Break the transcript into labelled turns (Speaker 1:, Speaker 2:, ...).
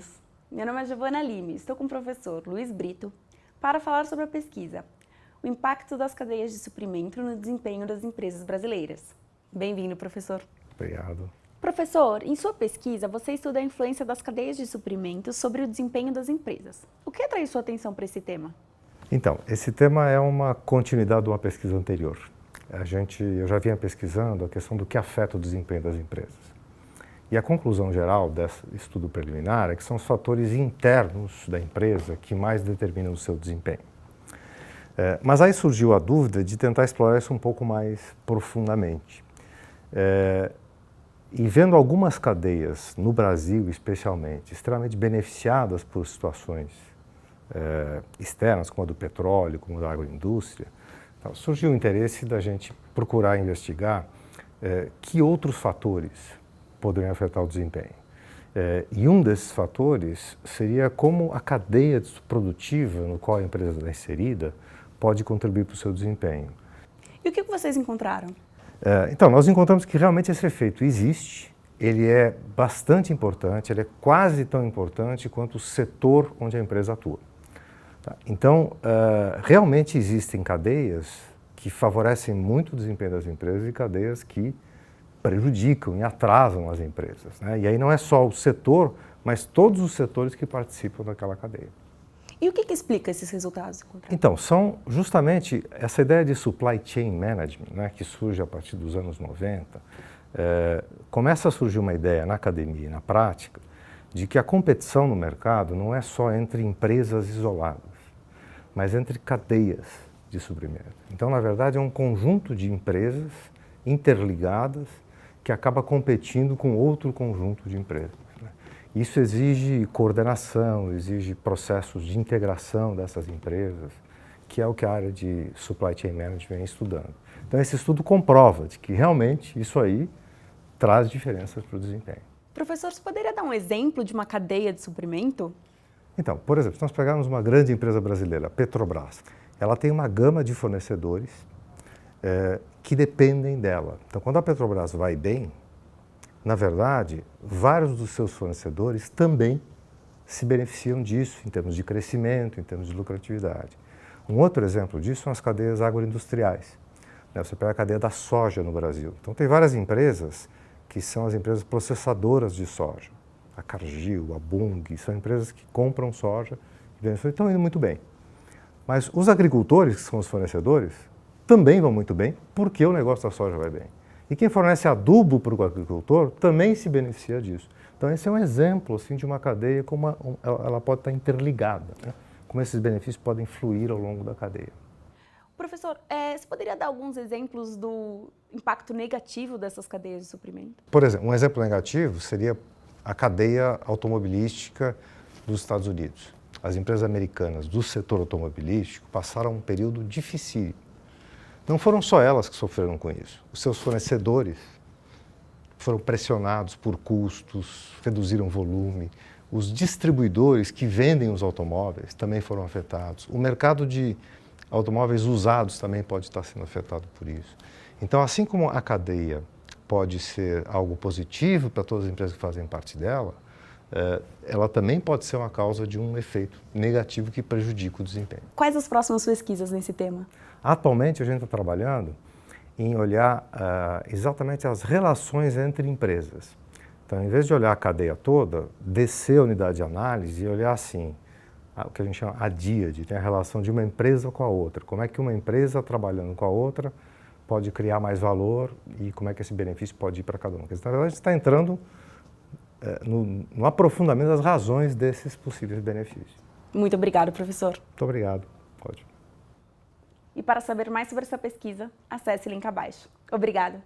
Speaker 1: todos! Meu nome é Giovana Lime, estou com o professor Luiz Brito para falar sobre a pesquisa O impacto das cadeias de suprimento no desempenho das empresas brasileiras. Bem-vindo, professor.
Speaker 2: Obrigado.
Speaker 1: Professor, em sua pesquisa, você estuda a influência das cadeias de suprimento sobre o desempenho das empresas. O que atraiu sua atenção para esse tema?
Speaker 2: Então, esse tema é uma continuidade de uma pesquisa anterior. Eu já vinha pesquisando a questão do que afeta o desempenho das empresas. E a conclusão geral desse estudo preliminar é que são os fatores internos da empresa que mais determinam o seu desempenho. Mas aí surgiu a dúvida de tentar explorar isso um pouco mais profundamente. E vendo algumas cadeias, no Brasil especialmente, extremamente beneficiadas por situações externas, como a do petróleo, como a da agroindústria, então, surgiu o interesse da gente procurar investigar que outros fatores poderiam afetar o desempenho. E um desses fatores seria como a cadeia produtiva no qual a empresa está inserida pode contribuir para o seu desempenho.
Speaker 1: E o que vocês encontraram?
Speaker 2: Então, nós encontramos que realmente esse efeito existe, ele é bastante importante, ele é quase tão importante quanto o setor onde a empresa atua. Tá? Então, realmente existem cadeias que favorecem muito o desempenho das empresas e cadeias que prejudicam e atrasam as empresas, né? E aí não é só o setor, mas todos os setores que participam daquela cadeia.
Speaker 1: E o que explica esses resultados?
Speaker 2: Então, são justamente essa ideia de supply chain management, né, que surge a partir dos anos 90, começa a surgir uma ideia na academia e na prática de que a competição no mercado não é só entre empresas isoladas, mas entre cadeias de suprimento. Então, na verdade, é um conjunto de empresas interligadas que acaba competindo com outro conjunto de empresas, né? Isso exige coordenação, exige processos de integração dessas empresas, que é o que a área de Supply Chain Management vem estudando. Então, esse estudo comprova de que realmente isso aí traz diferenças para o desempenho.
Speaker 1: Professor, você poderia dar um exemplo de uma cadeia de suprimento?
Speaker 2: Então, por exemplo, se nós pegarmos uma grande empresa brasileira, a Petrobras, ela tem uma gama de fornecedores que dependem dela. Então, quando a Petrobras vai bem, na verdade, vários dos seus fornecedores também se beneficiam disso em termos de crescimento, em termos de lucratividade. Um outro exemplo disso são as cadeias agroindustriais. Você pega a cadeia da soja no Brasil. Então, tem várias empresas que são as empresas processadoras de soja. A Cargill, a Bunge, são empresas que compram soja e estão indo muito bem. Mas os agricultores, que são os fornecedores, também vão muito bem, porque o negócio da soja vai bem. E quem fornece adubo para o agricultor também se beneficia disso. Então, esse é um exemplo assim, de uma cadeia como ela pode estar interligada, né? Como esses benefícios podem fluir ao longo da cadeia.
Speaker 1: Professor, você poderia dar alguns exemplos do impacto negativo dessas cadeias de suprimento?
Speaker 2: Por exemplo, um exemplo negativo seria a cadeia automobilística dos Estados Unidos. As empresas americanas do setor automobilístico passaram um período difícil. Não foram só elas que sofreram com isso. Os seus fornecedores foram pressionados por custos, reduziram volume. Os distribuidores que vendem os automóveis também foram afetados. O mercado de automóveis usados também pode estar sendo afetado por isso. Então, assim como a cadeia pode ser algo positivo para todas as empresas que fazem parte dela, ela também pode ser uma causa de um efeito negativo que prejudica o desempenho.
Speaker 1: Quais as próximas pesquisas nesse tema?
Speaker 2: Atualmente, a gente está trabalhando em olhar exatamente as relações entre empresas. Então, em vez de olhar a cadeia toda, descer a unidade de análise e olhar assim, o que a gente chama a díade, tem a relação de uma empresa com a outra. Como é que uma empresa trabalhando com a outra pode criar mais valor e como é que esse benefício pode ir para cada um. Então, na verdade, a gente está entrando no aprofundamento das razões desses possíveis benefícios.
Speaker 1: Muito obrigado, professor.
Speaker 2: Muito obrigado. Pode.
Speaker 1: E para saber mais sobre essa pesquisa, acesse o link abaixo. Obrigada.